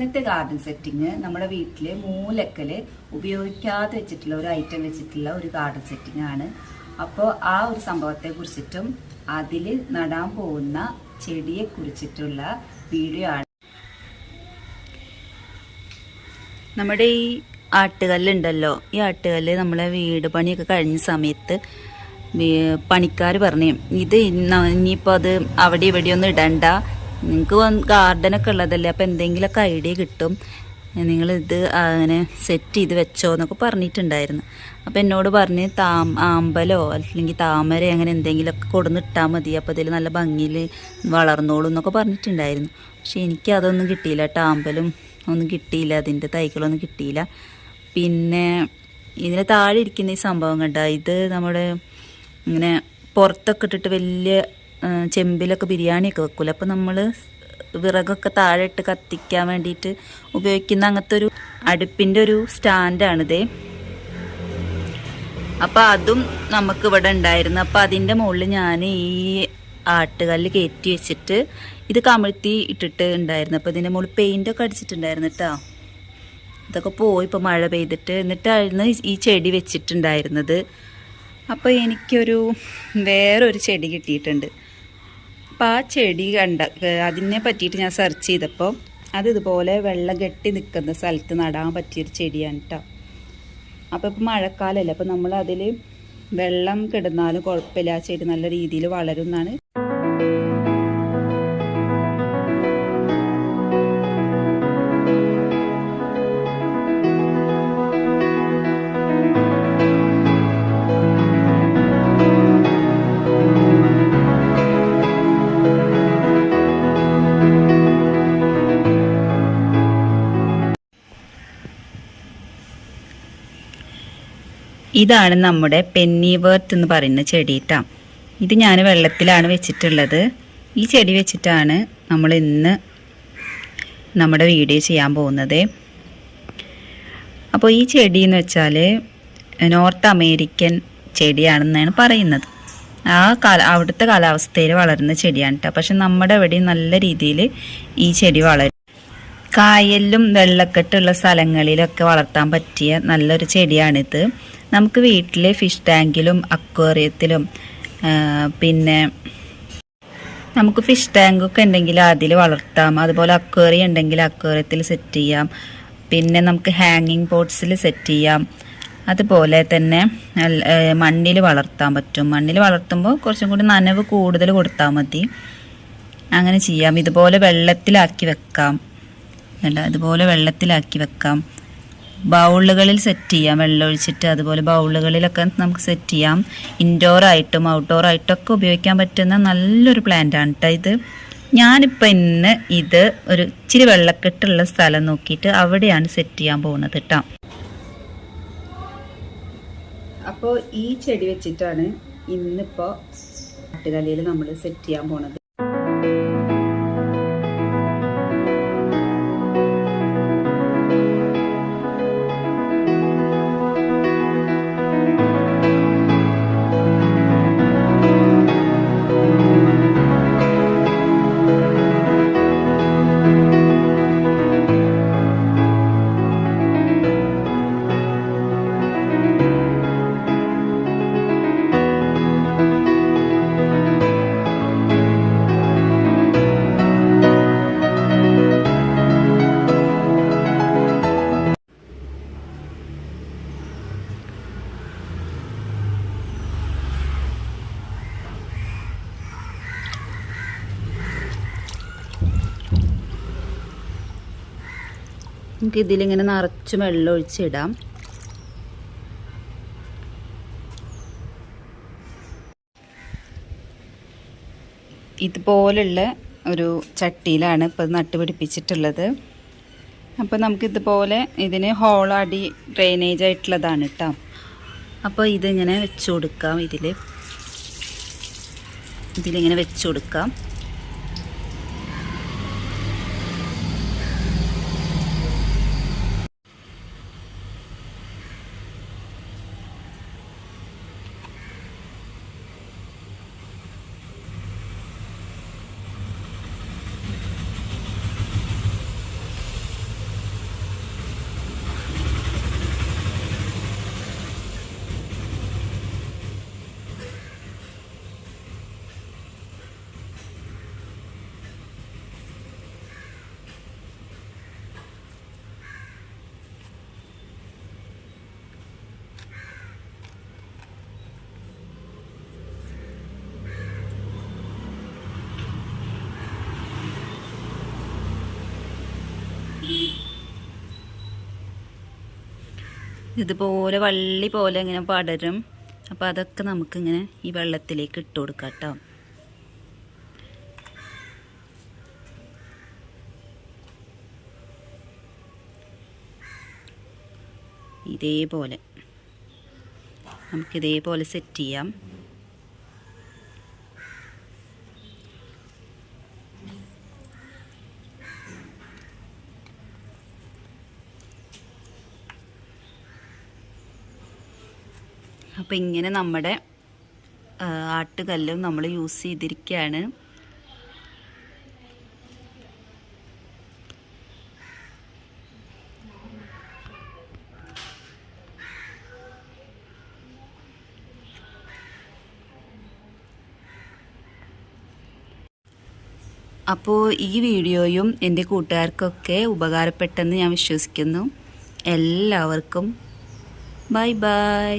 ഇന്നത്തെ garden setting നമ്മുടെ വീട്ടില് മൂലക്കല് ഉപയോഗിക്കാതെ വെച്ചിട്ടുള്ള ഒരു ഐറ്റം വെച്ചിട്ടുള്ള ഒരു ഗാർഡൻ സെറ്റിംഗ് ആണ്. അപ്പോൾ ആ ഒരു സംഭവത്തെ കുറിച്ചിട്ടും അതിൽ നടാൻ പോകുന്ന ചെടിയെ കുറിച്ചിട്ടുള്ള വീഡിയോ ആണ്. നമ്മുടെ ഈ ആട്ടുകല്ലുണ്ടല്ലോ, ഈ ആട്ടുകല്ല് നമ്മളെ വീട് പണിയൊക്കെ കഴിഞ്ഞ സമയത്ത് പണിക്കാർ പറഞ്ഞു, ഇത് ഇനിയിപ്പോൾ അത് അവിടെ ഇവിടെയൊന്നും ഇടണ്ട, നിങ്ങൾക്ക് ഗാർഡനൊക്കെ ഉള്ളതല്ലേ, അപ്പോൾ എന്തെങ്കിലുമൊക്കെ ഐഡിയ കിട്ടും, നിങ്ങളിത് അങ്ങനെ സെറ്റ് ചെയ്ത് വെച്ചോ എന്നൊക്കെ പറഞ്ഞിട്ടുണ്ടായിരുന്നു. അപ്പോൾ എന്നോട് പറഞ്ഞ് ആമ്പലോ അല്ലെങ്കിൽ താമര അങ്ങനെ എന്തെങ്കിലുമൊക്കെ കൊടുന്നിട്ടാൽ മതി, അപ്പോൾ ഇതിൽ നല്ല ഭംഗിയിൽ വളർന്നോളൂ എന്നൊക്കെ പറഞ്ഞിട്ടുണ്ടായിരുന്നു. പക്ഷെ എനിക്ക് അതൊന്നും കിട്ടിയില്ല, ആമ്പലും ഒന്നും കിട്ടിയില്ല, അതിൻ്റെ തൈകളൊന്നും കിട്ടിയില്ല. പിന്നെ ഇതിന് താഴെ ഇരിക്കുന്ന ഈ സംഭവം കണ്ട, ഇത് നമ്മുടെ ഇങ്ങനെ പുറത്തൊക്കെ ഇട്ടിട്ട് വലിയ ചെമ്പിലൊക്കെ ബിരിയാണിയൊക്കെ വെക്കൂല, അപ്പോൾ നമ്മൾ വിറകൊക്കെ താഴെ ഇട്ട് കത്തിക്കാൻ വേണ്ടിയിട്ട് ഉപയോഗിക്കുന്ന അങ്ങനത്തെ ഒരു അടുപ്പിൻ്റെ ഒരു സ്റ്റാൻഡാണിത്. അപ്പോൾ അതും നമുക്ക് ഇവിടെ ഉണ്ടായിരുന്നു. അപ്പോൾ അതിൻ്റെ മുകളിൽ ഞാൻ ഈ ആട്ടുകല്ല് കയറ്റി വെച്ചിട്ട് ഇത് കമിഴ്ത്തി ഇട്ടിട്ട് ഉണ്ടായിരുന്നു. അപ്പോൾ ഇതിൻ്റെ മുകളിൽ പെയിൻ്റൊക്കെ അടിച്ചിട്ടുണ്ടായിരുന്നു കേട്ടോ. ഇതൊക്കെ പോയി ഇപ്പോൾ മഴ പെയ്തിട്ട്. എന്നിട്ടായിരുന്നു ഈ ചെടി വെച്ചിട്ടുണ്ടായിരുന്നത്. അപ്പോൾ എനിക്കൊരു വേറൊരു ചെടി കിട്ടിയിട്ടുണ്ട്. അപ്പോൾ ആ ചെടി അതിനെ പറ്റിയിട്ട് ഞാൻ സെർച്ച് ചെയ്തപ്പോൾ അത് ഇതുപോലെ വെള്ളം കെട്ടി നിൽക്കുന്ന സ്ഥലത്ത് നടാൻ പറ്റിയൊരു ചെടിയാണ് കേട്ടോ. അപ്പോൾ ഇപ്പോൾ മഴക്കാലമല്ലേ, അപ്പോൾ നമ്മൾ അതിൽ വെള്ളം കിടന്നാലും കുഴപ്പമില്ല, ആ ചെടി നല്ല രീതിയിൽ വളരും എന്നാണ്. ഇതാണ് നമ്മുടെ പെന്നിവേർത്ത് എന്ന് പറയുന്ന ചെടി കേട്ടോ. ഇത് ഞാൻ വെള്ളത്തിലാണ് വെച്ചിട്ടുള്ളത്. ഈ ചെടി വെച്ചിട്ടാണ് നമ്മൾ ഇന്ന് നമ്മുടെ വീഡിയോ ചെയ്യാൻ പോകുന്നത്. അപ്പോൾ ഈ ചെടി എന്ന് വെച്ചാൽ നോർത്ത് അമേരിക്കൻ ചെടിയാണെന്നാണ് പറയുന്നത്. അവിടുത്തെ കാലാവസ്ഥയിൽ വളരുന്ന ചെടിയാണ് കേട്ടോ. പക്ഷെ നമ്മുടെ ഇവിടെ നല്ല രീതിയിൽ ഈ ചെടി വളരും. കായലിലും വെള്ളക്കെട്ടുള്ള സ്ഥലങ്ങളിലൊക്കെ വളർത്താൻ പറ്റിയ നല്ലൊരു ചെടിയാണിത്. നമുക്ക് വീട്ടിലെ ഫിഷ് ടാങ്കിലും അക്വേറിയത്തിലും പിന്നെ നമുക്ക് ഫിഷ് ടാങ്കൊക്കെ ഉണ്ടെങ്കിൽ അതിൽ വളർത്താം. അതുപോലെ അക്വേറിയം ഉണ്ടെങ്കിൽ അക്വേറിയത്തിൽ സെറ്റ് ചെയ്യാം. പിന്നെ നമുക്ക് ഹാങ്ങിങ് പോട്ട്സിൽ സെറ്റ് ചെയ്യാം. അതുപോലെ തന്നെ മണ്ണിൽ വളർത്താൻ പറ്റും. മണ്ണിൽ വളർത്തുമ്പോൾ കുറച്ചും കൂടി നനവ് കൂടുതൽ കൊടുത്താൽ മതി, അങ്ങനെ ചെയ്യാം. ഇതുപോലെ വെള്ളത്തിലാക്കി വെക്കാം, അതുപോലെ വെള്ളത്തിലാക്കി വെക്കാം. ബൗളുകളിൽ സെറ്റ് ചെയ്യാം, വെള്ളം ഒഴിച്ചിട്ട്. അതുപോലെ ബൗളുകളിലൊക്കെ നമുക്ക് സെറ്റ് ചെയ്യാം. ഇൻഡോർ ആയിട്ടും ഔട്ട്ഡോർ ആയിട്ടൊക്കെ ഉപയോഗിക്കാൻ പറ്റുന്ന നല്ലൊരു പ്ലാന്റ് ആണ് കേട്ടോ ഇത്. ഞാനിപ്പോൾ ഇന്ന് ഇത് ഒരു ഇച്ചിരി വെള്ളക്കെട്ടുള്ള സ്ഥലം നോക്കിയിട്ട് അവിടെയാണ് സെറ്റ് ചെയ്യാൻ പോകുന്നത് കേട്ടോ. അപ്പോൾ ഈ ചെടി വെച്ചിട്ടാണ് ഇന്നിപ്പോൾ ആട്ടുകല്ലിൽ നമ്മൾ സെറ്റ് ചെയ്യാൻ പോണത്. നമുക്ക് ഇതിലിങ്ങനെ നിറച്ച് വെള്ളം ഒഴിച്ചിടാം. ഇതുപോലുള്ള ഒരു ചട്ടിയിലാണ് ഇപ്പോൾ നട്ടുപിടിപ്പിച്ചിട്ടുള്ളത്. അപ്പോൾ നമുക്കിതുപോലെ ഇതിന് ഹോളാടി ഡ്രെയിനേജ് ആയിട്ടുള്ളതാണ് കേട്ടോ. അപ്പോൾ ഇതിങ്ങനെ വെച്ച് കൊടുക്കാം, ഇതിലിങ്ങനെ വെച്ച് കൊടുക്കാം. ഇതുപോലെ വള്ളി പോലെ ഇങ്ങനെ പടരും. അപ്പോൾ അതൊക്കെ നമുക്കിങ്ങനെ ഈ വെള്ളത്തിലേക്ക് ഇട്ട് കൊടുക്കാം കേട്ടോ. ഇതേപോലെ നമുക്കിതേപോലെ സെറ്റ് ചെയ്യാം. അപ്പോൾ ഇങ്ങനെ നമ്മുടെ ആട്ടുകല്ലും നമ്മൾ യൂസ് ചെയ്തിരിക്കുകയാണ്. അപ്പോൾ ഈ വീഡിയോയും എൻ്റെ കൂട്ടുകാർക്കൊക്കെ ഉപകാരപ്പെട്ടെന്ന് ഞാൻ വിശ്വസിക്കുന്നു. എല്ലാവർക്കും ബൈ ബൈ.